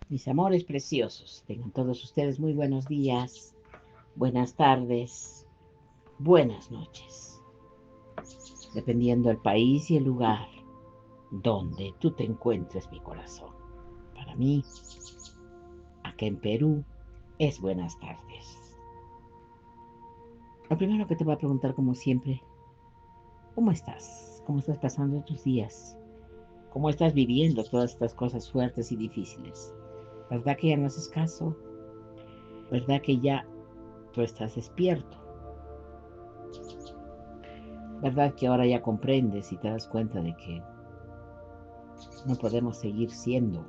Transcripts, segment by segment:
Mis amores preciosos, tengan todos ustedes muy buenos días, buenas tardes, buenas noches, dependiendo del país y el lugar donde tú te encuentres, mi corazón. Para mí, acá en Perú, es buenas tardes. Lo primero que te voy a preguntar, como siempre, ¿cómo estás? ¿Cómo estás pasando tus días? ¿Cómo estás viviendo todas estas cosas fuertes y difíciles? ¿Verdad que ya no haces caso? ¿Verdad que ya tú estás despierto? ¿Verdad que ahora ya comprendes y te das cuenta de que no podemos seguir siendo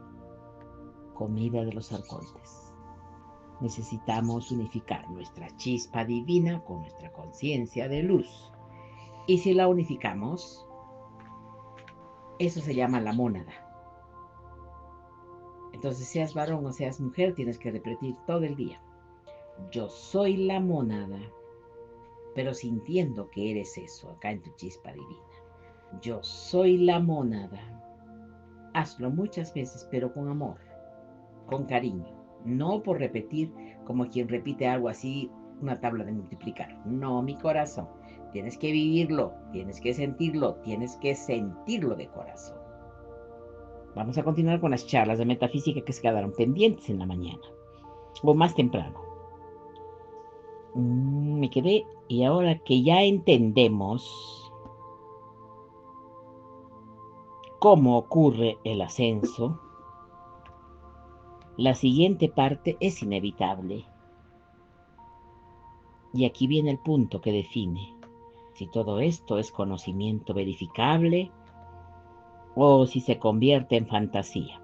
comida de los arcontes? Necesitamos unificar nuestra chispa divina con nuestra conciencia de luz. Y si la unificamos, eso se llama la mónada. Entonces, seas varón o seas mujer, tienes que repetir todo el día: yo soy la mónada, pero sintiendo que eres eso acá en tu chispa divina. Yo soy la mónada. Hazlo muchas veces, pero con amor, con cariño, no por repetir como quien repite algo así, una tabla de multiplicar. No, mi corazón. Tienes que vivirlo, tienes que sentirlo de corazón. Vamos a continuar con las charlas de metafísica que se quedaron pendientes en la mañana, o más temprano. Me quedé, y ahora que ya entendemos cómo ocurre el ascenso, la siguiente parte es inevitable. Y aquí viene el punto que define si todo esto es conocimiento verificable o si se convierte en fantasía.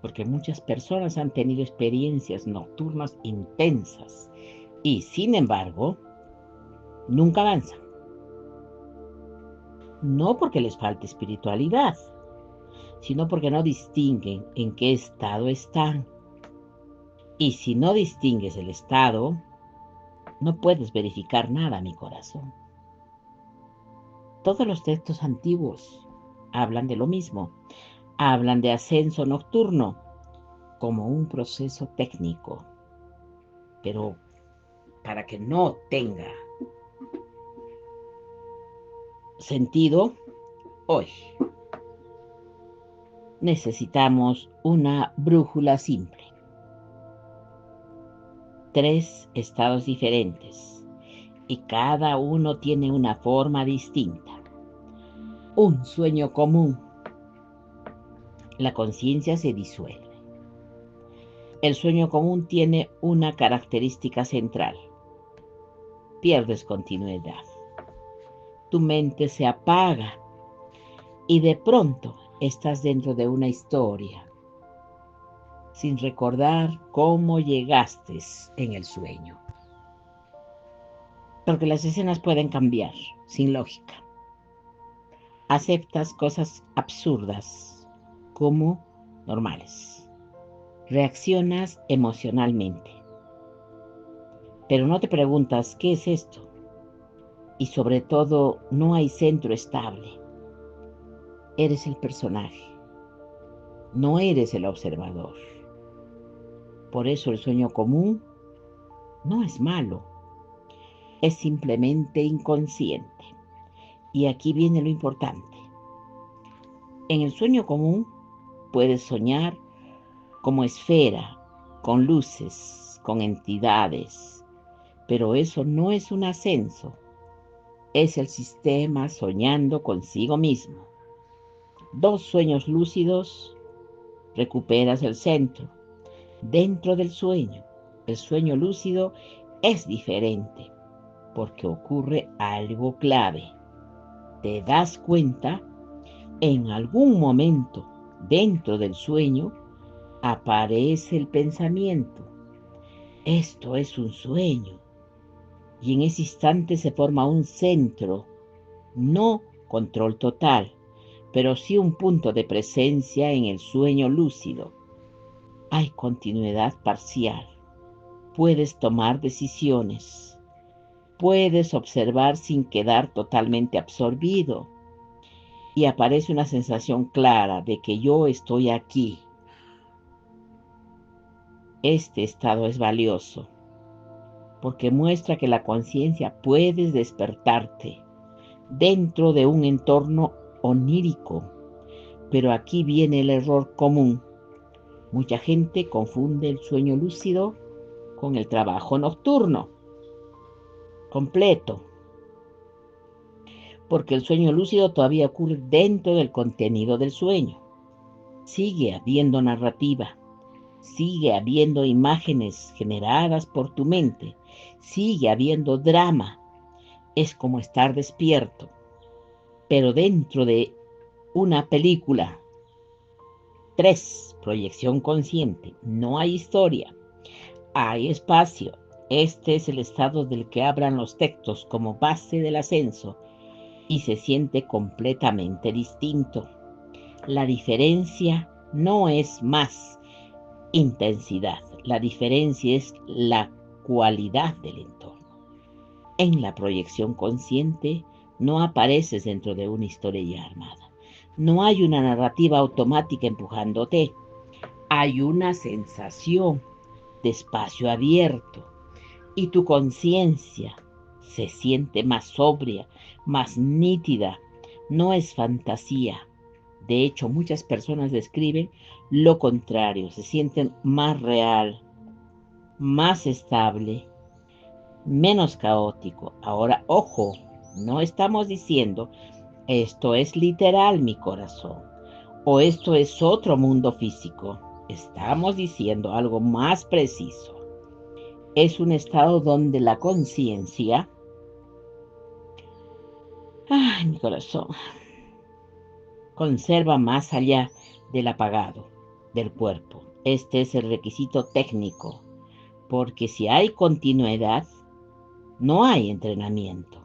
Porque muchas personas han tenido experiencias nocturnas intensas y, sin embargo, nunca avanzan. No porque les falte espiritualidad, sino porque no distinguen en qué estado están. Y si no distingues el estado, no puedes verificar nada, mi corazón. Todos los textos antiguos hablan de lo mismo. Hablan de ascenso nocturno como un proceso técnico, pero para que no tenga sentido hoy, necesitamos una brújula simple. 3 estados diferentes y cada uno tiene una forma distinta. Un sueño común. La conciencia se disuelve. El sueño común tiene una característica central: pierdes continuidad. Tu mente se apaga y de pronto estás dentro de una historia, sin recordar cómo llegaste en el sueño. Porque las escenas pueden cambiar, sin lógica. Aceptas cosas absurdas como normales. Reaccionas emocionalmente. Pero no te preguntas qué es esto. Y sobre todo, no hay centro estable. Eres el personaje. No eres el observador. Por eso el sueño común no es malo, es simplemente inconsciente. Y aquí viene lo importante. En el sueño común puedes soñar como esfera, con luces, con entidades, pero eso no es un ascenso, es el sistema soñando consigo mismo. 2 sueños lúcidos, recuperas el centro. Dentro del sueño, el sueño lúcido es diferente, porque ocurre algo clave. Te das cuenta, en algún momento dentro del sueño aparece el pensamiento: esto es un sueño. Y en ese instante se forma un centro, no control total, pero sí un punto de presencia en el sueño lúcido. Hay continuidad parcial. Puedes tomar decisiones. Puedes observar sin quedar totalmente absorbido. Y aparece una sensación clara de que yo estoy aquí. Este estado es valioso porque muestra que la conciencia puedes despertarte dentro de un entorno onírico. Pero aquí viene el error común. Mucha gente confunde el sueño lúcido con el trabajo nocturno completo, porque el sueño lúcido todavía ocurre dentro del contenido del sueño. Sigue habiendo narrativa, sigue habiendo imágenes generadas por tu mente, sigue habiendo drama. Es como estar despierto, pero dentro de una película. 3. Proyección consciente. No hay historia, hay espacio. Este es el estado del que hablan los textos como base del ascenso y se siente completamente distinto. La diferencia no es más intensidad, la diferencia es la cualidad del entorno. En la proyección consciente no apareces dentro de una historia ya armada. No hay una narrativa automática empujándote. Hay una sensación de espacio abierto y tu conciencia se siente más sobria, más nítida. No es fantasía. De hecho, muchas personas describen lo contrario, se sienten más real, más estable, menos caótico. Ahora, ojo, no estamos diciendo esto es literal mi corazón o esto es otro mundo físico. Estamos diciendo algo más preciso. Es un estado donde la conciencia, ay, mi corazón, conserva más allá del apagado del cuerpo. Este es el requisito técnico, porque si hay continuidad, no hay entrenamiento.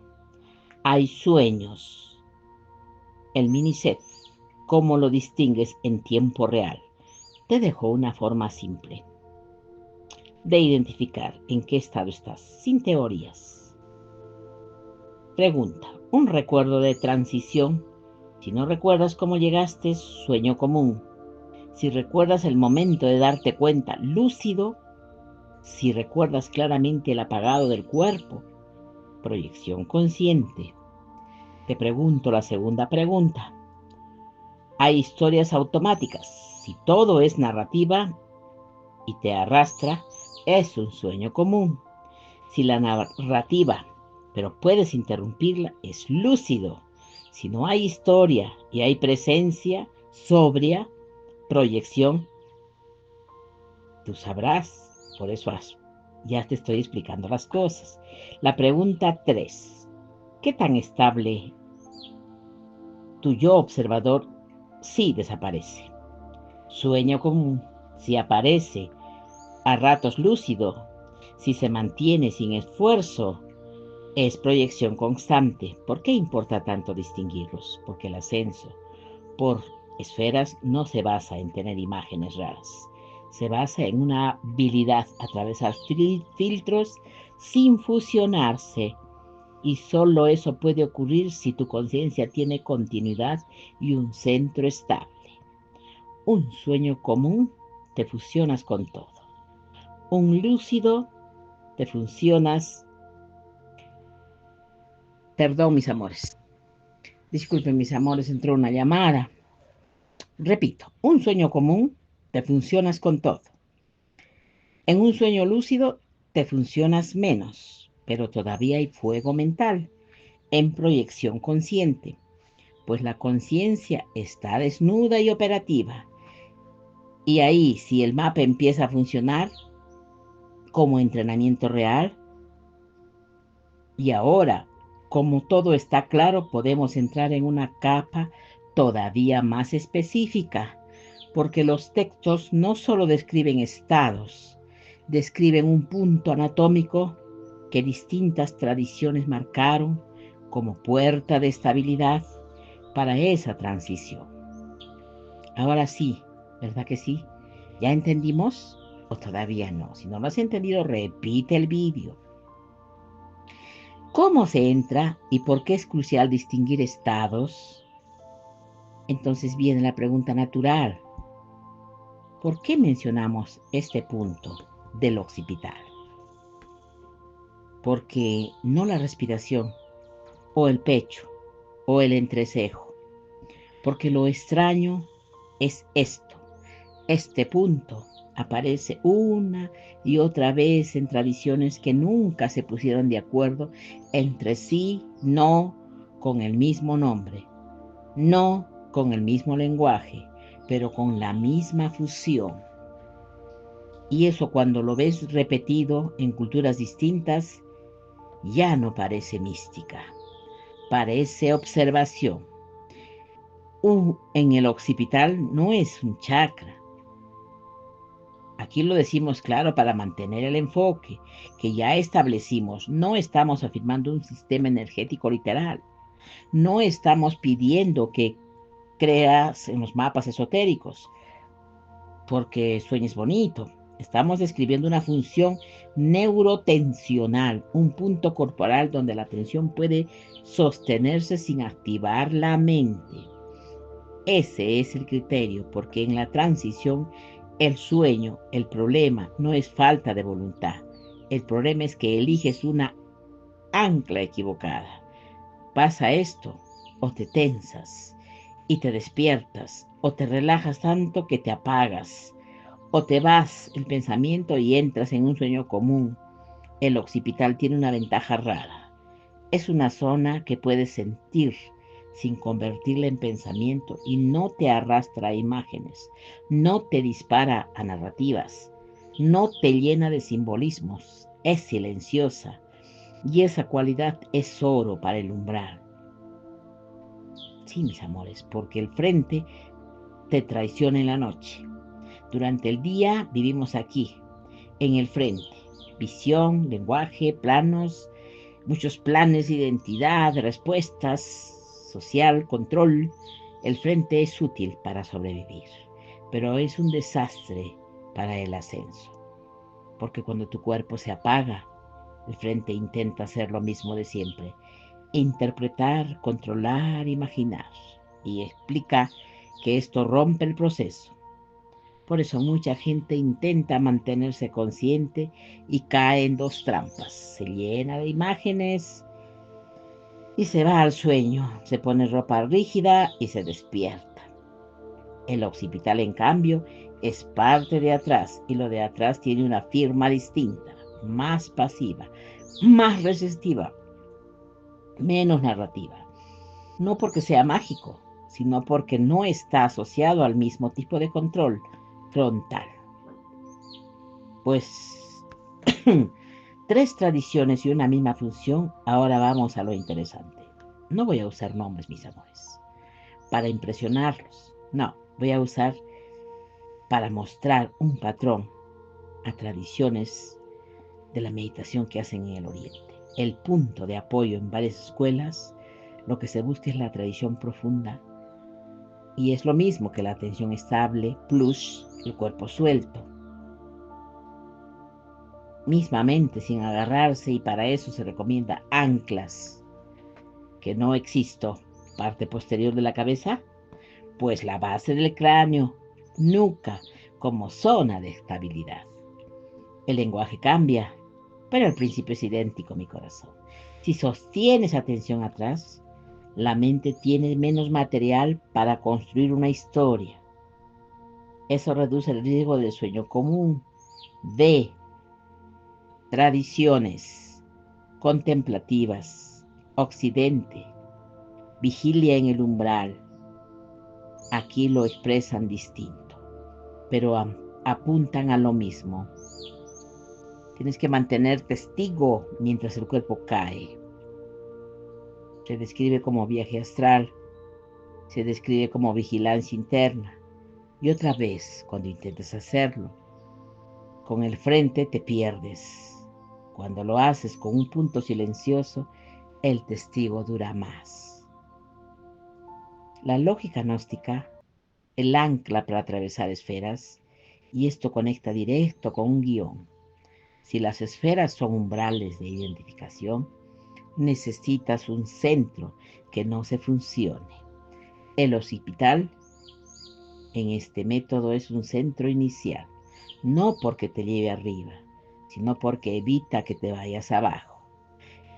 Hay sueños. El mini-set, ¿cómo lo distingues en tiempo real? Te dejo una forma simple de identificar en qué estado estás, sin teorías. Pregunta, un recuerdo de transición. Si no recuerdas cómo llegaste, sueño común. Si recuerdas el momento de darte cuenta, lúcido. Si recuerdas claramente el apagado del cuerpo, proyección consciente. Te pregunto la segunda pregunta. Hay historias automáticas. Si todo es narrativa y te arrastra, es un sueño común. Si la narrativa, pero puedes interrumpirla, es lúcido. Si no hay historia y hay presencia sobria, proyección, tú sabrás. Por eso ya te estoy explicando las cosas. La pregunta 3. ¿Qué tan estable tu yo observador sí desaparece? Sueño común. Si aparece a ratos lúcido, si se mantiene sin esfuerzo, es proyección constante. ¿Por qué importa tanto distinguirlos? Porque el ascenso por esferas no se basa en tener imágenes raras. Se basa en una habilidad a atravesar filtros sin fusionarse. Y solo eso puede ocurrir si tu conciencia tiene continuidad y un centro estable. Un sueño común, te fusionas con todo. Un lúcido, te funcionas. Perdón, mis amores. Disculpen, mis amores, entró una llamada. Repito, un sueño común, te funcionas con todo. En un sueño lúcido, te funcionas menos, pero todavía hay fuego mental en proyección consciente, pues la conciencia está desnuda y operativa. Y ahí, si el mapa empieza a funcionar como entrenamiento real, y ahora, como todo está claro, podemos entrar en una capa todavía más específica, porque los textos no solo describen estados, describen un punto anatómico que distintas tradiciones marcaron como puerta de estabilidad para esa transición. Ahora sí, ¿verdad que sí? ¿Ya entendimos? ¿O todavía no? Si no lo has entendido, repite el vídeo. ¿Cómo se entra y por qué es crucial distinguir estados? Entonces viene la pregunta natural. ¿Por qué mencionamos este punto del occipital? Porque no la respiración, o el pecho, o el entrecejo, porque lo extraño es esto. Este punto aparece una y otra vez en tradiciones que nunca se pusieron de acuerdo entre sí, no con el mismo nombre, no con el mismo lenguaje, pero con la misma fusión. Y eso, cuando lo ves repetido en culturas distintas, ya no parece mística, parece observación. En el occipital no es un chakra. Aquí lo decimos claro para mantener el enfoque que ya establecimos. No estamos afirmando un sistema energético literal. No estamos pidiendo que creas en los mapas esotéricos porque sueñes bonito. Estamos describiendo una función neurotensional, un punto corporal donde la tensión puede sostenerse sin activar la mente. Ese es el criterio, porque en la transición, el sueño, el problema no es falta de voluntad. El problema es que eliges una ancla equivocada. Pasa esto, o te tensas y te despiertas, o te relajas tanto que te apagas, o te vas el pensamiento y entras en un sueño común. El occipital tiene una ventaja rara. Es una zona que puedes sentir sin convertirla en pensamiento y no te arrastra a imágenes, no te dispara a narrativas, no te llena de simbolismos, es silenciosa y esa cualidad es oro para el umbral. Sí, mis amores, porque el frente te traiciona en la noche. Durante el día vivimos aquí, en el frente. Visión, lenguaje, planos, muchos planes de identidad, respuestas, social, control. El frente es útil para sobrevivir, pero es un desastre para el ascenso. Porque cuando tu cuerpo se apaga, el frente intenta hacer lo mismo de siempre. Interpretar, controlar, imaginar. Y explica que esto rompe el proceso. Por eso mucha gente intenta mantenerse consciente y cae en dos trampas. Se llena de imágenes y se va al sueño. Se pone ropa rígida y se despierta. El occipital, en cambio, es parte de atrás y lo de atrás tiene una firma distinta, más pasiva, más resistiva, menos narrativa. No porque sea mágico, sino porque no está asociado al mismo tipo de control frontal. Pues tres tradiciones y una misma función. Ahora vamos a lo interesante. No voy a usar nombres, mis amores, para impresionarlos. No, voy a usar para mostrar un patrón a tradiciones de la meditación que hacen en el Oriente. El punto de apoyo en varias escuelas, lo que se busca es la tradición profunda y es lo mismo que la atención estable plus el cuerpo suelto, mismamente sin agarrarse, y para eso se recomienda anclas, que no existo, parte posterior de la cabeza, pues la base del cráneo, nuca, como zona de estabilidad. El lenguaje cambia, pero el principio es idéntico, mi corazón. Si sostienes atención atrás, la mente tiene menos material para construir una historia. Eso reduce el riesgo del sueño común. D. Tradiciones contemplativas. Occidente. Vigilia en el umbral. Aquí lo expresan distinto, pero apuntan a lo mismo. Tienes que mantener testigo mientras el cuerpo cae. Se describe como viaje astral, se describe como vigilancia interna. Y otra vez, cuando intentes hacerlo, con el frente te pierdes. Cuando lo haces con un punto silencioso, el testigo dura más. La lógica gnóstica, el ancla para atravesar esferas, y esto conecta directo con un guión. Si las esferas son umbrales de identificación, necesitas un centro que no se funcione. El occipital en este método es un centro inicial, no porque te lleve arriba, sino porque evita que te vayas abajo,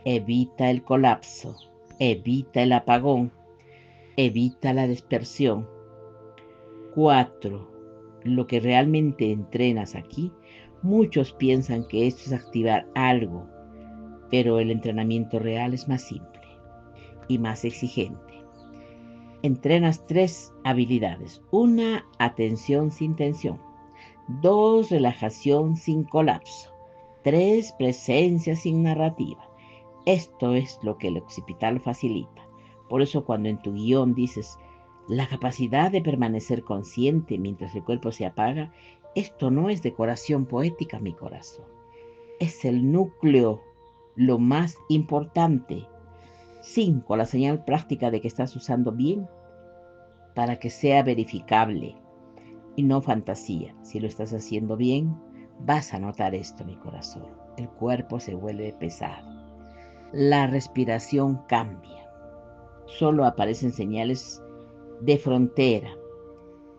evita el colapso, evita el apagón, evita la dispersión. 4. Lo que realmente entrenas aquí, muchos piensan que esto es activar algo, pero el entrenamiento real es más simple y más exigente. Entrenas 3 habilidades. 1, atención sin tensión. 2, relajación sin colapso. 3, presencia sin narrativa. Esto es lo que el occipital facilita. Por eso cuando en tu guión dices la capacidad de permanecer consciente mientras el cuerpo se apaga, esto no es decoración poética, mi corazón. Es el núcleo, lo más importante. 5, la señal práctica de que estás usando bien para que sea verificable y no fantasía. Si lo estás haciendo bien, vas a notar esto, mi corazón. El cuerpo se vuelve pesado. La respiración cambia. Solo aparecen señales de frontera,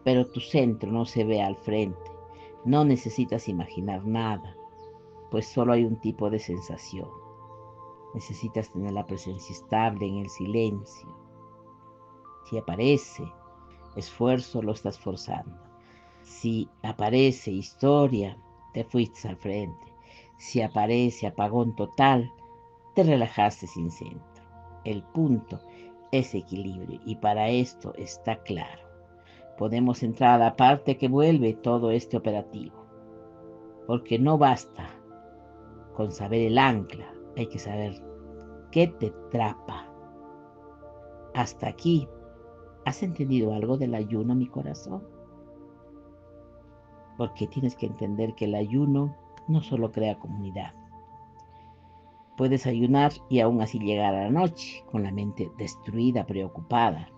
pero tu centro no se ve al frente. No necesitas imaginar nada, pues solo hay un tipo de sensación. Necesitas tener la presencia estable en el silencio. Si aparece esfuerzo, lo estás forzando. Si aparece historia, te fuiste al frente. Si aparece apagón total, te relajaste sin centro. El punto es equilibrio y para esto está claro. Podemos entrar a la parte que vuelve todo este operativo, porque no basta con saber el ancla, hay que saber qué te atrapa. Hasta aquí, ¿has entendido algo del ayuno, mi corazón? Porque tienes que entender que el ayuno no solo crea comunidad. Puedes ayunar y aún así llegar a la noche con la mente destruida, preocupada.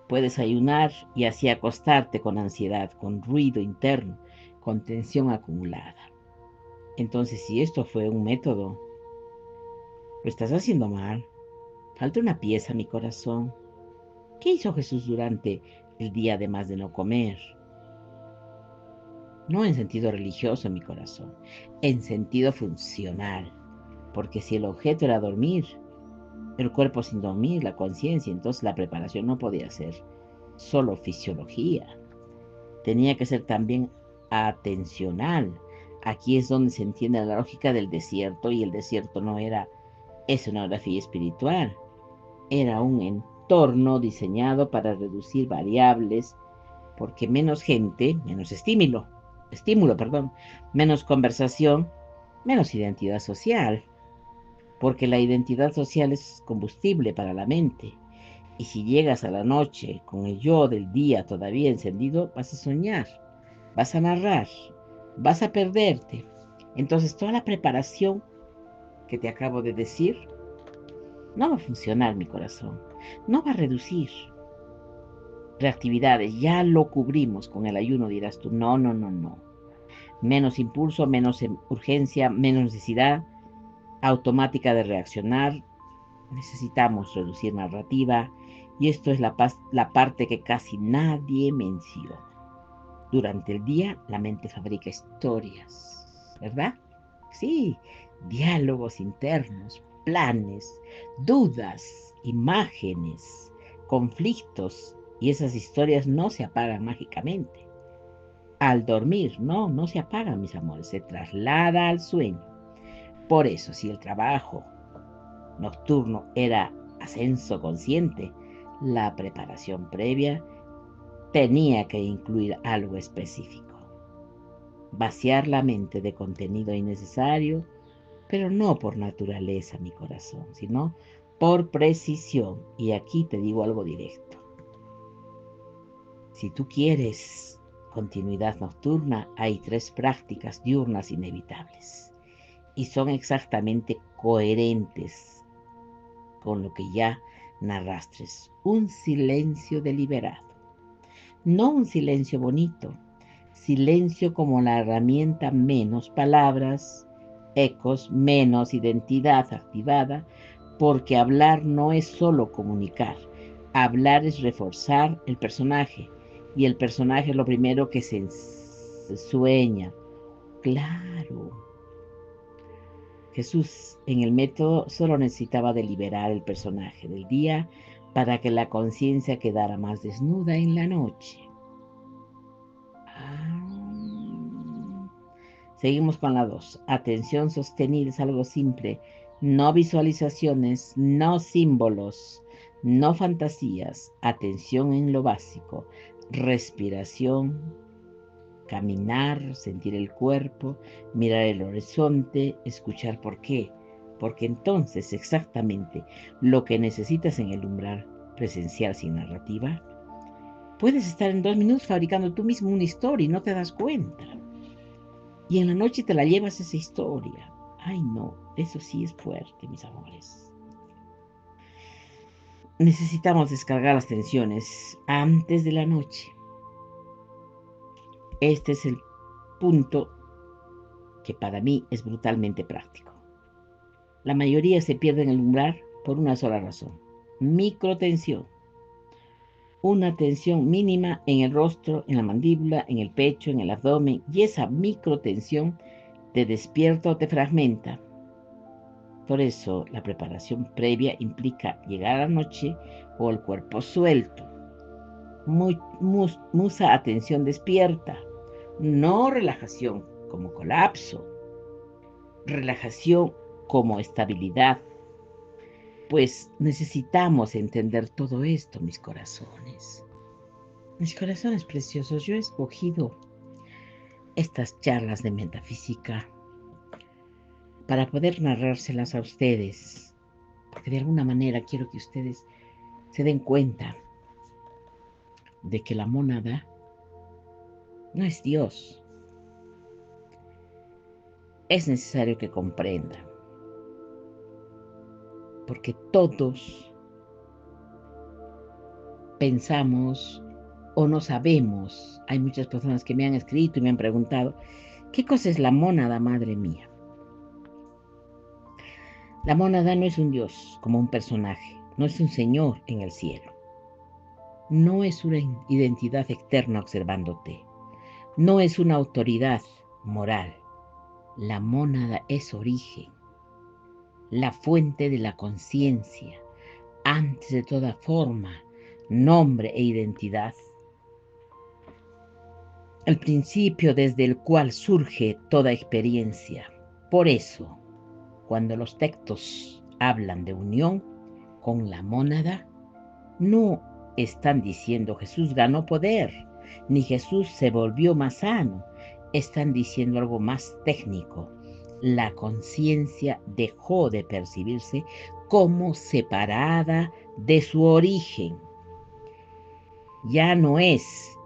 Puedes ayunar y así acostarte con ansiedad, con ruido interno, con tensión acumulada. Entonces, si esto fue un método, lo estás haciendo mal. Falta una pieza, mi corazón. ¿Qué hizo Jesús durante el día además de no comer? No en sentido religioso, mi corazón, en sentido funcional. Porque si el objeto era dormir, el cuerpo sin dormir, la conciencia, entonces la preparación no podía ser solo fisiología. Tenía que ser también atencional. Aquí es donde se entiende la lógica del desierto, y el desierto no era escenografía espiritual, era un entorno diseñado para reducir variables, porque menos gente, menos estímulo, menos conversación, menos identidad social, porque la identidad social es combustible para la mente. Y si llegas a la noche con el yo del día todavía encendido, vas a soñar, vas a narrar, vas a perderte. Entonces toda la preparación que te acabo de decir no va a funcionar, mi corazón. No va a reducir reactividades. Ya lo cubrimos con el ayuno, dirás tú. No, no, no, no. Menos impulso, menos urgencia, menos necesidad automática de reaccionar. Necesitamos reducir narrativa. Y esto es la parte que casi nadie menciona. Durante el día, la mente fabrica historias, ¿verdad? Sí, diálogos internos, planes, dudas, imágenes, conflictos, y esas historias no se apagan mágicamente. Al dormir, no se apagan, mis amores, se traslada al sueño. Por eso, si el trabajo nocturno era ascenso consciente, la preparación previa tenía que incluir algo específico. Vaciar la mente de contenido innecesario, pero no por naturaleza, mi corazón, sino por precisión. Y aquí te digo algo directo. Si tú quieres continuidad nocturna, hay 3 prácticas diurnas inevitables y son exactamente coherentes con lo que ya narraste. Un silencio deliberado, no un silencio bonito, silencio como la herramienta menos palabras, ecos, menos identidad activada, porque hablar no es solo comunicar, hablar es reforzar el personaje, y el personaje es lo primero que se sueña. Claro. Jesús en el método solo necesitaba deliberar el personaje del día para que la conciencia quedara más desnuda en la noche. Seguimos con la 2. Atención sostenida es algo simple. No visualizaciones, no símbolos, no fantasías. Atención en lo básico. Respiración, caminar, sentir el cuerpo, mirar el horizonte, escuchar por qué. Porque entonces exactamente lo que necesitas en el umbral presencial sin narrativa, puedes estar en 2 minutos fabricando tú mismo una historia y no te das cuenta. Y en la noche te la llevas esa historia. Ay, no, eso sí es fuerte, mis amores. Necesitamos descargar las tensiones antes de la noche. Este es el punto que para mí es brutalmente práctico. La mayoría se pierde en el umbral por una sola razón. Microtensión. Una tensión mínima en el rostro, en la mandíbula, en el pecho, en el abdomen, y esa microtensión te despierta o te fragmenta. Por eso la preparación previa implica llegar a la noche o el cuerpo suelto. Mucha atención despierta, no relajación como colapso, relajación como estabilidad. Pues necesitamos entender todo esto, mis corazones. Mis corazones preciosos, yo he escogido estas charlas de metafísica para poder narrárselas a ustedes, porque de alguna manera quiero que ustedes se den cuenta de que la mónada no es Dios. Es necesario que comprendan, porque todos pensamos o no sabemos. Hay muchas personas que me han escrito y me han preguntado, ¿qué cosa es la mónada, madre mía? La mónada no es un Dios como un personaje, no es un señor en el cielo, no es una identidad externa observándote, no es una autoridad moral. La mónada es origen, la fuente de la conciencia, antes de toda forma, nombre e identidad. El principio desde el cual surge toda experiencia. Por eso, cuando los textos hablan de unión con la mónada, no están diciendo Jesús ganó poder, ni Jesús se volvió más sano. Están diciendo algo más técnico. La conciencia dejó de percibirse como separada de su origen. Ya no es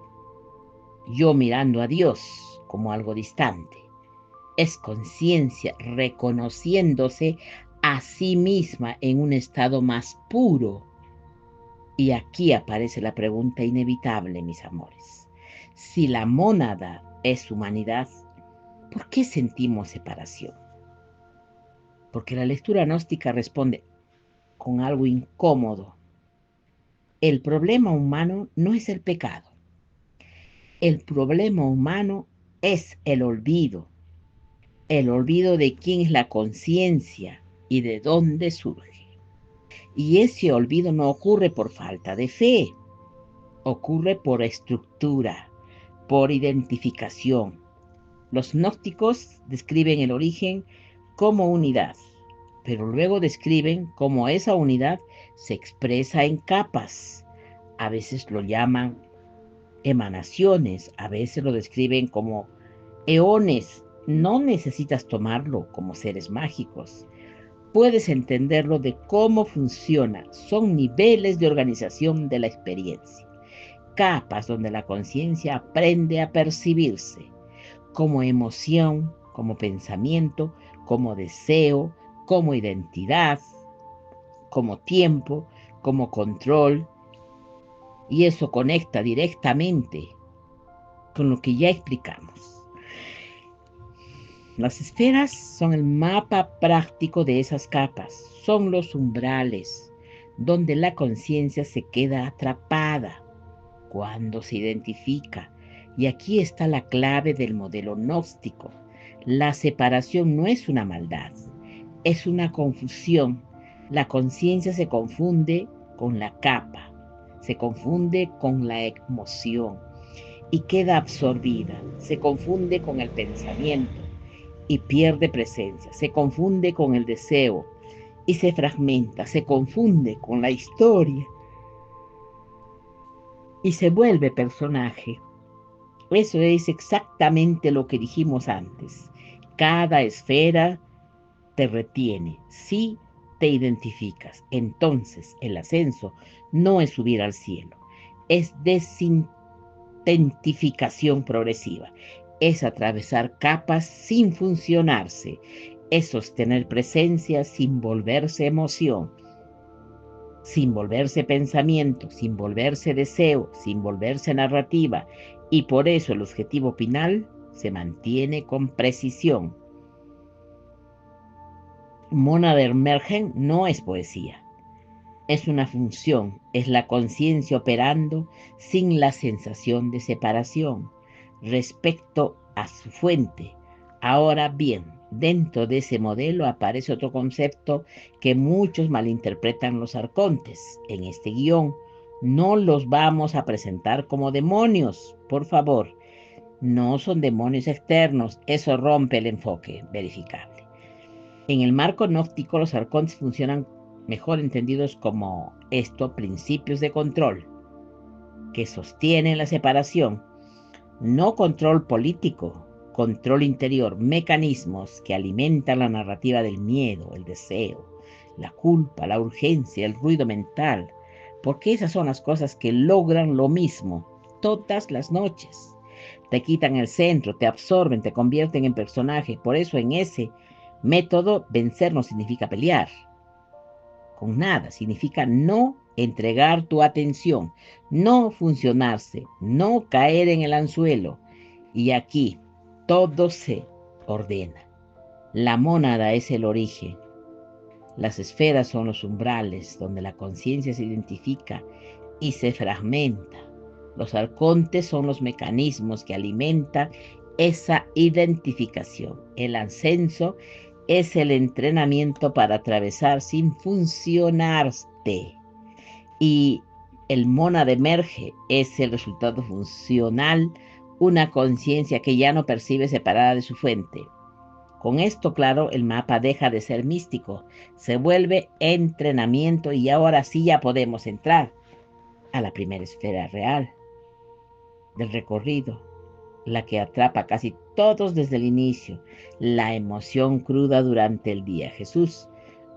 yo mirando a Dios como algo distante. Es conciencia reconociéndose a sí misma en un estado más puro. Y aquí aparece la pregunta inevitable, mis amores. Si la mónada es humanidad, ¿por qué sentimos separación? Porque la lectura gnóstica responde con algo incómodo. El problema humano no es el pecado. El problema humano es el olvido de quién es la conciencia y de dónde surge. Y ese olvido no ocurre por falta de fe, ocurre por estructura, por identificación. Los gnósticos describen el origen como unidad, pero luego describen cómo esa unidad se expresa en capas. A veces lo llaman emanaciones, a veces lo describen como eones. No necesitas tomarlo como seres mágicos. Puedes entenderlo de cómo funciona. Son niveles de organización de la experiencia. Capas donde la conciencia aprende a percibirse como emoción, como pensamiento, como deseo, como identidad, como tiempo, como control. Y eso conecta directamente con lo que ya explicamos. Las esferas son el mapa práctico de esas capas, son los umbrales donde la conciencia se queda atrapada cuando se identifica. Y aquí está la clave del modelo gnóstico. La separación no es una maldad, es una confusión. La conciencia se confunde con la capa, se confunde con la emoción y queda absorbida, se confunde con el pensamiento y pierde presencia, se confunde con el deseo y se fragmenta, se confunde con la historia y se vuelve personaje. Eso es exactamente lo que dijimos antes. Cada esfera te retiene, si te identificas. Entonces el ascenso no es subir al cielo, es desidentificación progresiva, es atravesar capas sin funcionarse, es sostener presencia sin volverse emoción, sin volverse pensamiento, sin volverse deseo, sin volverse narrativa, y por eso el objetivo final se mantiene con precisión. Mona de Mergen no es poesía, es una función, es la conciencia operando sin la sensación de separación respecto a su fuente. Ahora bien, dentro de ese modelo aparece otro concepto que muchos malinterpretan los arcontes. En este guión no los vamos a presentar como demonios, por favor. No son demonios externos, eso rompe el enfoque verificable. En el marco gnóstico, los arcontes funcionan mejor entendidos como principios de control, que sostienen la separación, no control político, control interior, mecanismos que alimentan la narrativa del miedo, el deseo, la culpa, la urgencia, el ruido mental, porque esas son las cosas que logran lo mismo todas las noches. Te quitan el centro, te absorben, te convierten en personaje. Por eso en ese método vencer no significa pelear con nada, significa no entregar tu atención, no funcionarse, no caer en el anzuelo. Y aquí todo se ordena. La mónada es el origen. Las esferas son los umbrales donde la conciencia se identifica y se fragmenta. Los arcontes son los mecanismos que alimentan esa identificación. El ascenso es el entrenamiento para atravesar sin funcionarte. Y el mónada emerge es el resultado funcional, una conciencia que ya no percibe separada de su fuente. Con esto claro, el mapa deja de ser místico, se vuelve entrenamiento y ahora sí ya podemos entrar a la primera esfera real del recorrido, la que atrapa a casi todos desde el inicio, la emoción cruda durante el día. Jesús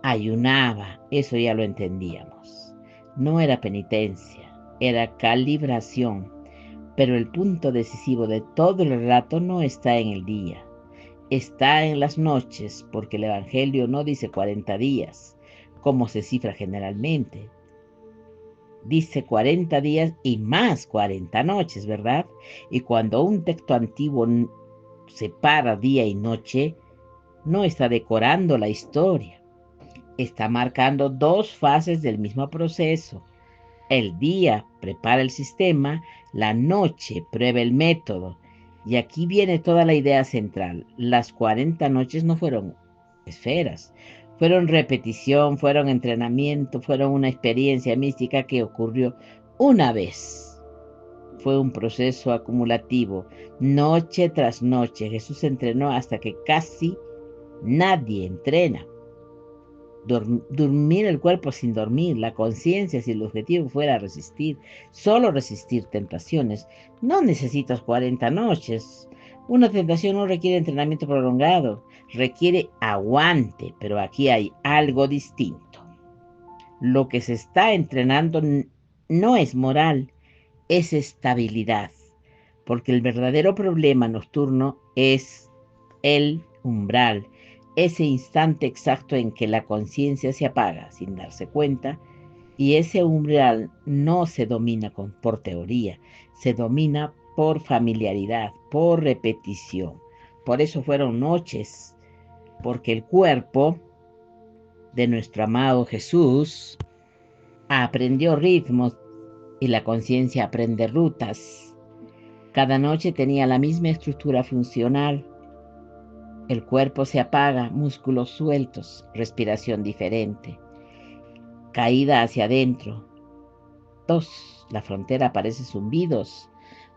ayunaba, eso ya lo entendíamos. No era penitencia, era calibración, pero el punto decisivo de todo el relato no está en el día, está en las noches, porque el Evangelio no dice 40 días, como se cifra generalmente. Dice 40 días y más 40 noches, ¿verdad? Y cuando un texto antiguo separa día y noche, no está decorando la historia, está marcando dos fases del mismo proceso. El día prepara el sistema, la noche prueba el método. Y aquí viene toda la idea central. Las 40 noches no fueron esferas, fueron repetición, fueron entrenamiento, fueron una experiencia mística que ocurrió una vez. Fue un proceso acumulativo, noche tras noche. Jesús entrenó hasta que casi nadie entrena. Dormir el cuerpo sin dormir, la conciencia, si el objetivo fuera resistir, solo resistir tentaciones, no necesitas 40 noches. Una tentación no requiere entrenamiento prolongado, requiere aguante, pero aquí hay algo distinto. Lo que se está entrenando no es moral, es estabilidad, porque el verdadero problema nocturno es el umbral, ese instante exacto en que la conciencia se apaga sin darse cuenta, y ese umbral no se domina por teoría, se domina por familiaridad, por repetición. Por eso fueron noches, porque el cuerpo de nuestro amado Jesús aprendió ritmos y la conciencia aprende rutas. Cada noche tenía la misma estructura funcional. El cuerpo se apaga, músculos sueltos, respiración diferente, caída hacia adentro. 2. La frontera aparece zumbidos,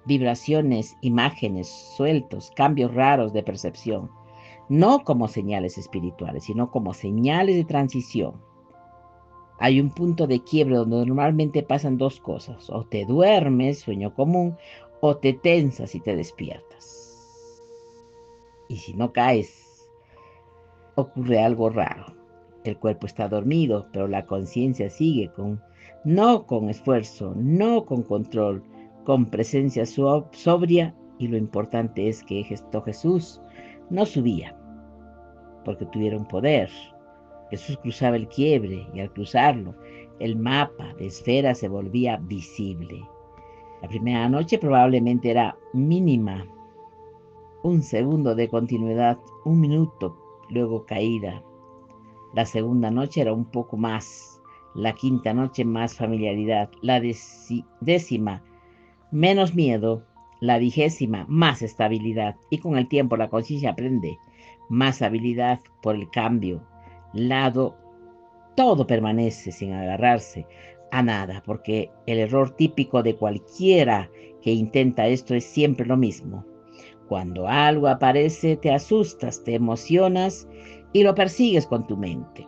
vibraciones, imágenes sueltos, cambios raros de percepción, no como señales espirituales, sino como señales de transición. Hay un punto de quiebre donde normalmente pasan dos cosas: o te duermes, sueño común, o te tensas y te despiertas. Y si no caes, ocurre algo raro. El cuerpo está dormido, pero la conciencia sigue no con esfuerzo, no con control, con presencia sobria, y lo importante es que Jesús no subía porque tuviera un poder. Jesús cruzaba el quiebre y al cruzarlo, el mapa de esferas se volvía visible. La primera noche probablemente era mínima, un segundo de continuidad, un minuto, luego caída. La segunda noche era un poco más, la quinta noche más familiaridad, la décima menos miedo, la 20ª más estabilidad, y con el tiempo la conciencia aprende más habilidad por el cambio. Lado, todo permanece sin agarrarse a nada, porque el error típico de cualquiera que intenta esto es siempre lo mismo. Cuando algo aparece, te asustas, te emocionas y lo persigues con tu mente.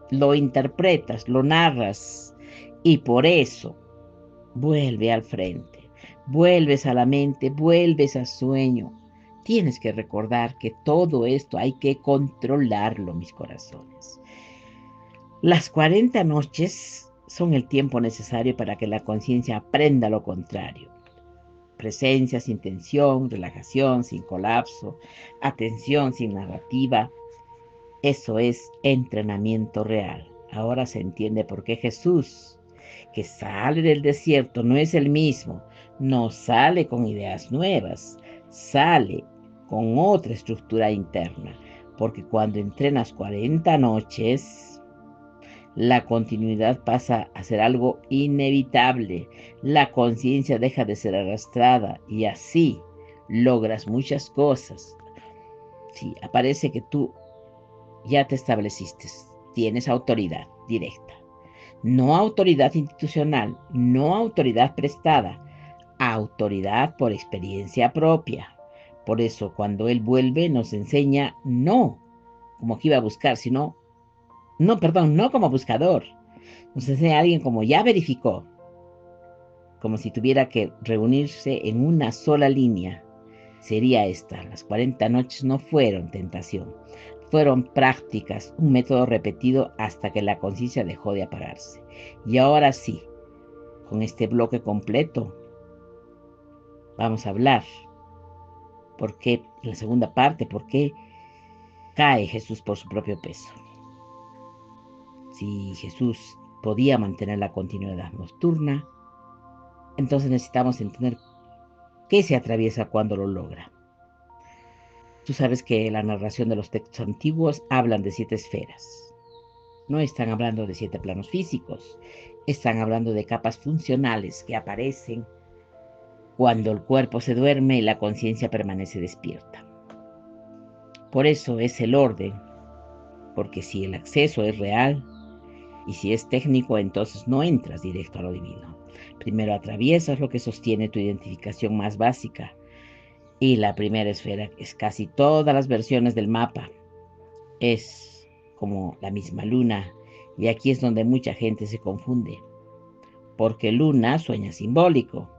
Lo interpretas, lo narras, y por eso vuelve al frente. Vuelves a la mente, vuelves al sueño. Tienes que recordar que todo esto hay que controlarlo, mis corazones. Las 40 noches son el tiempo necesario para que la conciencia aprenda lo contrario. Presencia sin tensión, relajación sin colapso, atención sin narrativa. Eso es entrenamiento real. Ahora se entiende por qué Jesús, que sale del desierto, no es el mismo. No sale con ideas nuevas, sale con otra estructura interna. Porque cuando entrenas 40 noches, la continuidad pasa a ser algo inevitable. La conciencia deja de ser arrastrada y así logras muchas cosas. Sí, aparece que tú ya te estableciste, tienes autoridad directa. No autoridad institucional, no autoridad prestada, autoridad por experiencia propia. Por eso cuando Él vuelve nos enseña no como que iba a buscar, sino, no como buscador. Nos enseña a alguien como ya verificó, como si tuviera que reunirse en una sola línea. Sería esta: las 40 noches no fueron tentación, fueron prácticas, un método repetido hasta que la conciencia dejó de apagarse. Y ahora sí, con este bloque completo, vamos a hablar por qué, la segunda parte, por qué cae Jesús por su propio peso. Si Jesús podía mantener la continuidad nocturna, entonces necesitamos entender qué se atraviesa cuando lo logra. Tú sabes que la narración de los textos antiguos hablan de 7 esferas. No están hablando de 7 planos físicos, están hablando de capas funcionales que aparecen cuando el cuerpo se duerme y la conciencia permanece despierta. Por eso es el orden, porque si el acceso es real y si es técnico, entonces no entras directo a lo divino. Primero atraviesas lo que sostiene tu identificación más básica, y la primera esfera es casi todas las versiones del mapa. Es como la misma luna, y aquí es donde mucha gente se confunde, porque luna sueña simbólico,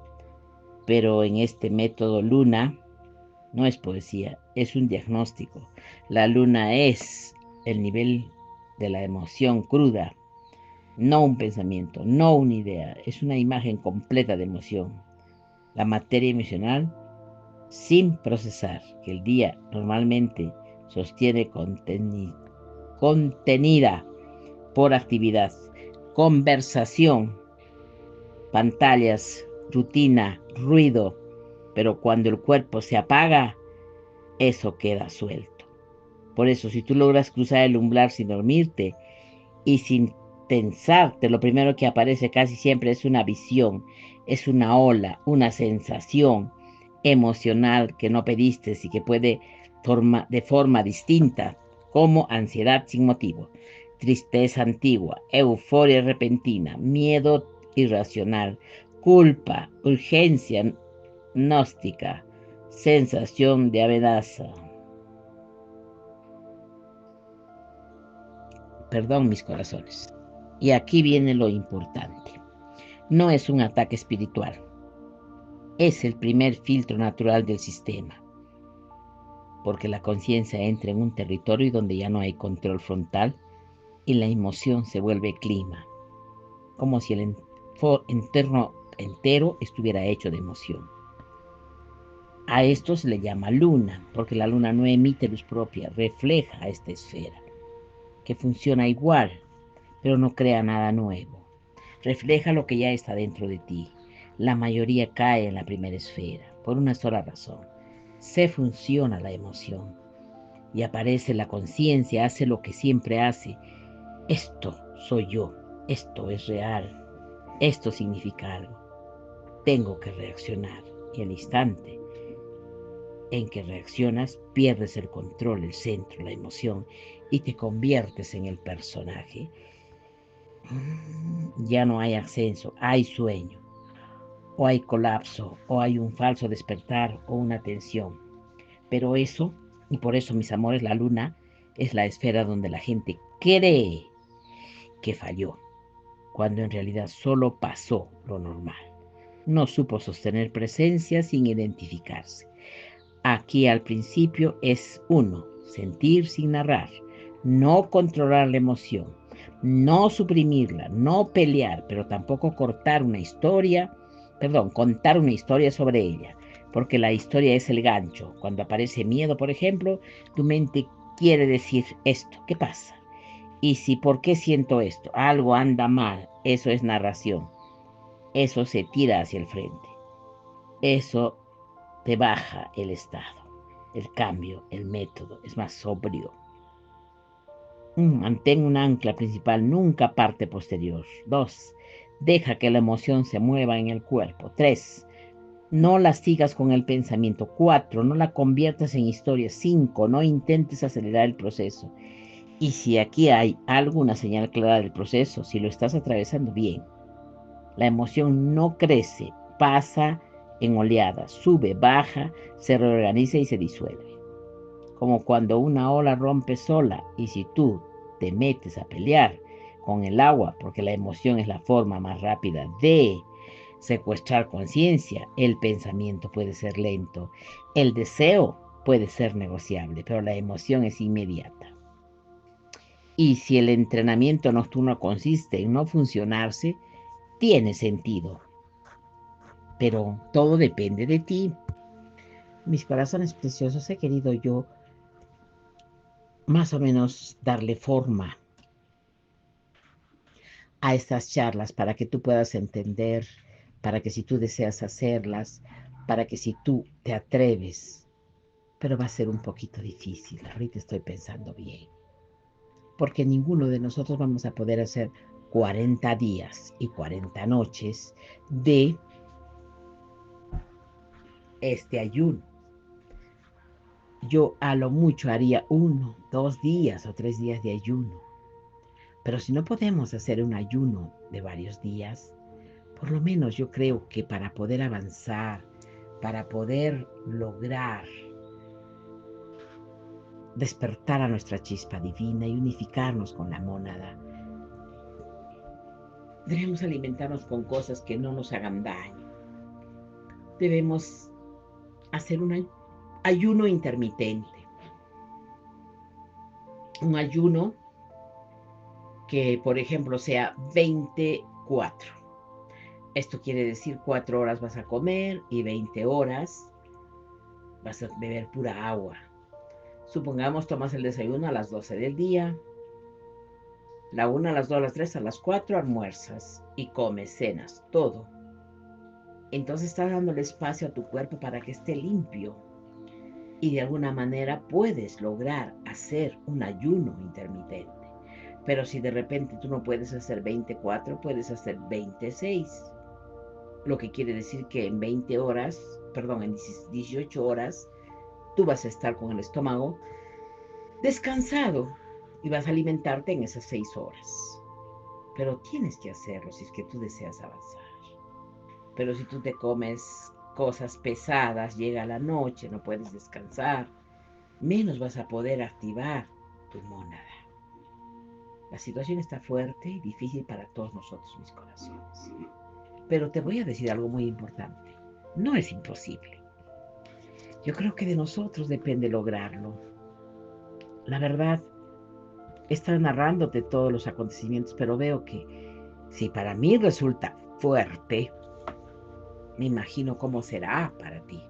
pero en este método luna no es poesía, es un diagnóstico. La luna es el nivel de la emoción cruda, no un pensamiento, no una idea, es una imagen completa de emoción. La materia emocional sin procesar, que el día normalmente sostiene contenida por actividad, conversación, pantallas, rutina, ruido, pero cuando el cuerpo se apaga, eso queda suelto. Por eso, si tú logras cruzar el umbral sin dormirte y sin tensarte, lo primero que aparece casi siempre es una visión. es una ola, una sensación emocional que no pediste y que puede de forma distinta, como ansiedad sin motivo, tristeza antigua, euforia repentina, miedo irracional, culpa, urgencia gnóstica, sensación de amenaza. Perdón, mis corazones. Y aquí viene lo importante. No es un ataque espiritual. Es el primer filtro natural del sistema. Porque la conciencia entra en un territorio donde ya no hay control frontal y la emoción se vuelve clima. Como si el entorno entero estuviera hecho de emoción. A esto se le llama luna, porque la luna no emite luz propia, refleja esta esfera, que funciona igual, pero no crea nada nuevo. Refleja lo que ya está dentro de ti. La mayoría cae en la primera esfera, por una sola razón. Se funciona la emoción y aparece la conciencia, hace lo que siempre hace. Esto soy yo, esto es real, esto significa algo. Tengo que reaccionar y al instante en que reaccionas, pierdes el control, el centro, la emoción y te conviertes en el personaje. Ya no hay ascenso, hay sueño, o hay colapso, o hay un falso despertar o una tensión. Pero eso, y por eso, mis amores, la luna es la esfera donde la gente cree que falló, cuando en realidad solo pasó lo normal. No supo sostener presencia sin identificarse. Aquí al principio es uno, sentir sin narrar, no controlar la emoción, no suprimirla, no pelear, pero tampoco contar una historia sobre ella, porque la historia es el gancho. Cuando aparece miedo, por ejemplo, tu mente quiere decir esto, ¿qué pasa? Y si, ¿por qué siento esto? Algo anda mal, eso es narración, eso se tira hacia el frente, eso te baja el estado. El cambio, el método, es más sobrio. Mantén un ancla principal, nunca parte posterior. 2. Deja que la emoción se mueva en el cuerpo. 3. No la sigas con el pensamiento. 4. No la conviertas en historia. 5. No intentes acelerar el proceso. Y si aquí hay alguna señal clara del proceso, si lo estás atravesando bien, la emoción no crece, pasa en oleadas, sube, baja, se reorganiza y se disuelve. Como cuando una ola rompe sola y si tú te metes a pelear con el agua, porque la emoción es la forma más rápida de secuestrar conciencia, el pensamiento puede ser lento, el deseo puede ser negociable, pero la emoción es inmediata. Y si el entrenamiento nocturno consiste en no funcionarse, tiene sentido, pero todo depende de ti. Mis corazones preciosos, he querido yo más o menos darle forma a estas charlas para que tú puedas entender, para que si tú deseas hacerlas, para que si tú te atreves, pero va a ser un poquito difícil, ahorita estoy pensando bien, porque ninguno de nosotros vamos a poder hacer 40 días y 40 noches de este ayuno. Yo a lo mucho haría 1, 2 días o 3 días de ayuno. Pero si no podemos hacer un ayuno de varios días, por lo menos yo creo que para poder avanzar, para poder lograr despertar a nuestra chispa divina y unificarnos con la mónada, debemos alimentarnos con cosas que no nos hagan daño. Debemos hacer un ayuno intermitente. Un ayuno que, por ejemplo, sea 24. Esto quiere decir 4 horas vas a comer y 20 horas vas a beber pura agua. Supongamos tomas el desayuno a las 12 del día, la 1, a las 2, a las 3, a las 4 almuerzas y comes, cenas, todo. Entonces estás dándole espacio a tu cuerpo para que esté limpio y de alguna manera puedes lograr hacer un ayuno intermitente. Pero si de repente tú no puedes hacer 24, puedes hacer 26. lo que quiere decir que en 20 horas, perdón, en 18 horas, tú vas a estar con el estómago descansado y vas a alimentarte en esas 6 horas. Pero tienes que hacerlo si es que tú deseas avanzar. Pero si tú te comes cosas pesadas, llega la noche, no puedes descansar, menos vas a poder activar tu mónada. La situación está fuerte y difícil para todos nosotros, mis corazones. Pero te voy a decir algo muy importante. No es imposible. Yo creo que de nosotros depende lograrlo. La verdad, he estado narrándote todos los acontecimientos, pero veo que si para mí resulta fuerte, me imagino cómo será para ti,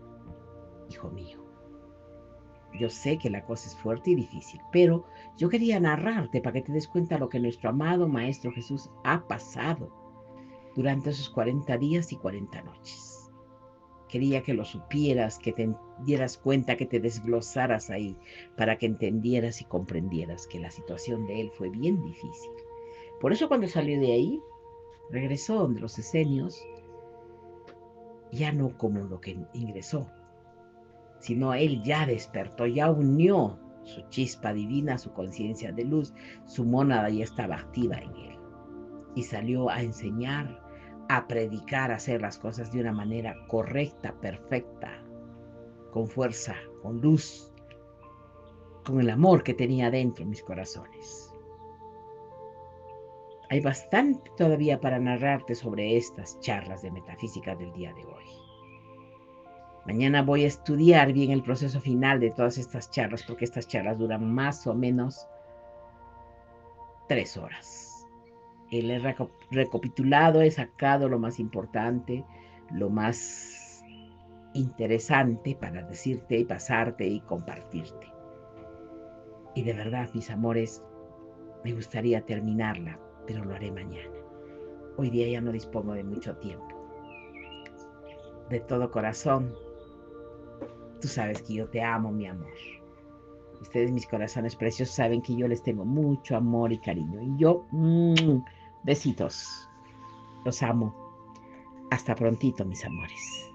hijo mío. Yo sé que la cosa es fuerte y difícil, pero yo quería narrarte para que te des cuenta de lo que nuestro amado Maestro Jesús ha pasado durante esos 40 días y 40 noches. Quería que lo supieras, que te dieras cuenta, que te desglosaras ahí, para que entendieras y comprendieras que la situación de él fue bien difícil. Por eso cuando salió de ahí, regresó donde los esenios, ya no como lo que ingresó, sino él ya despertó, ya unió su chispa divina, su conciencia de luz, su mónada ya estaba activa en él. Y salió a enseñar, a predicar, a hacer las cosas de una manera correcta, perfecta, con fuerza, con luz, con el amor que tenía dentro mis corazones. Hay bastante todavía para narrarte sobre estas charlas de metafísica del día de hoy. Mañana voy a estudiar bien el proceso final de todas estas charlas, porque estas charlas duran más o menos 3 horas. He recapitulado, he sacado lo más importante, lo más interesante para decirte y pasarte y compartirte. Y de verdad, mis amores, me gustaría terminarla, pero lo haré mañana. Hoy día ya no dispongo de mucho tiempo. De todo corazón, tú sabes que yo te amo, mi amor. Ustedes, mis corazones preciosos, saben que yo les tengo mucho amor y cariño. Y yo, besitos. Los amo. Hasta prontito, mis amores.